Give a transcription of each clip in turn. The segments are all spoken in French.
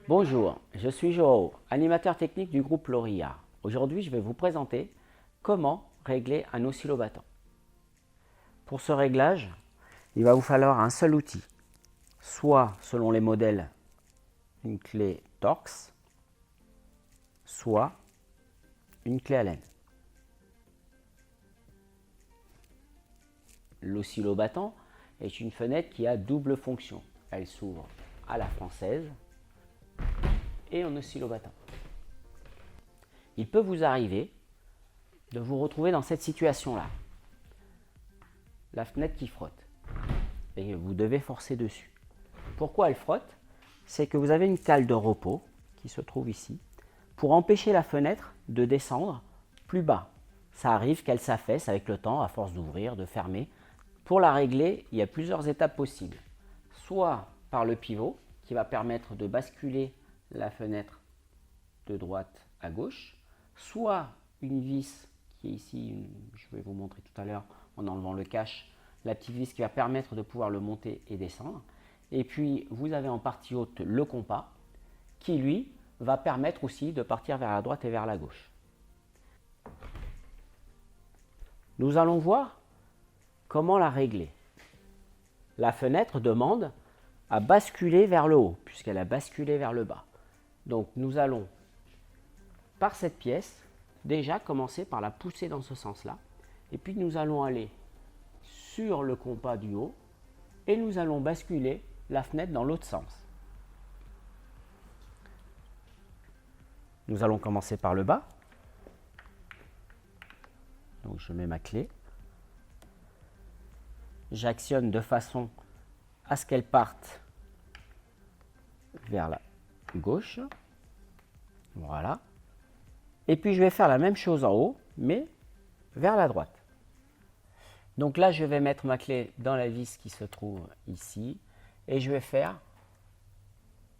Bonjour, je suis Joao, animateur technique du groupe Loria. Aujourd'hui, je vais vous présenter comment régler un oscillobattant. Pour ce réglage, il va vous falloir un seul outil, soit selon les modèles une clé Torx, soit une clé Allen. L'oscillobattant est une fenêtre qui a double fonction. Elle s'ouvre à la française et en oscillobattant. Il peut vous arriver de vous retrouver dans cette situation-là. La fenêtre qui frotte et vous devez forcer dessus. Pourquoi elle frotte? C'est que vous avez une cale de repos qui se trouve ici pour empêcher la fenêtre de descendre plus bas. Ça arrive qu'elle s'affaisse avec le temps à force d'ouvrir, de fermer. Pour la régler, il y a plusieurs étapes possibles. Soit par le pivot qui va permettre de basculer la fenêtre de droite à gauche, soit une vis qui est ici, je vais vous montrer tout à l'heure en enlevant le cache, la petite vis qui va permettre de pouvoir le monter et descendre. Et puis vous avez en partie haute le compas qui lui va permettre aussi de partir vers la droite et vers la gauche. Nous allons voir comment la régler. La fenêtre demande à basculer vers le haut puisqu'elle a basculé vers le bas. Donc nous allons par cette pièce déjà commencer par la pousser dans ce sens-là et puis nous allons aller sur le compas du haut et nous allons basculer la fenêtre dans l'autre sens. Nous allons commencer par le bas. Donc je mets ma clé. J'actionne de façon à ce qu'elle parte vers la gauche. Voilà. Et puis je vais faire la même chose en haut, mais vers la droite. Donc là, je vais mettre ma clé dans la vis qui se trouve ici et je vais faire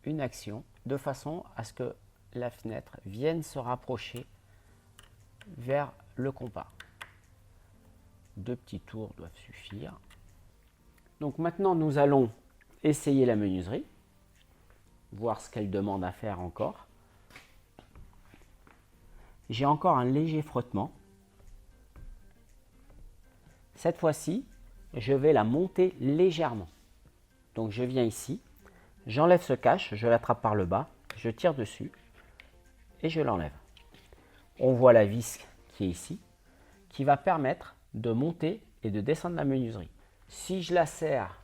une action de façon à ce que la fenêtre vienne se rapprocher vers le compas. 2 petits tours doivent suffire. Donc maintenant, nous allons essayer la menuiserie, voir ce qu'elle demande à faire encore. J'ai encore un léger frottement. Cette fois-ci, je vais la monter légèrement. Donc je viens ici, j'enlève ce cache, je l'attrape par le bas, je tire dessus et je l'enlève. On voit la vis qui est ici, qui va permettre de monter et de descendre la menuiserie. Si je la serre,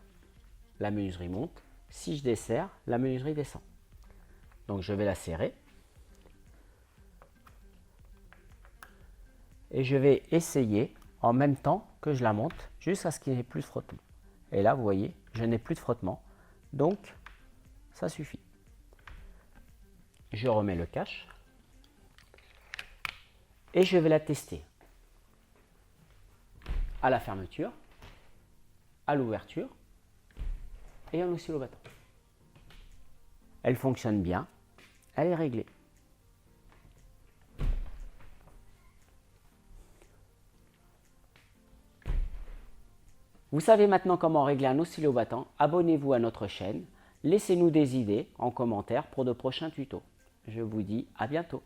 la menuiserie monte. Si je desserre, la menuiserie descend. Donc je vais la serrer. Et je vais essayer en même temps que je la monte jusqu'à ce qu'il n'y ait plus de frottement. Et là, vous voyez, je n'ai plus de frottement. Donc, ça suffit. Je remets le cache. Et je vais la tester à la fermeture, à l'ouverture et en oscillobattant. Elle fonctionne bien, elle est réglée. Vous savez maintenant comment régler un oscillobattant. Abonnez-vous à notre chaîne. Laissez-nous des idées en commentaire pour de prochains tutos. Je vous dis à bientôt.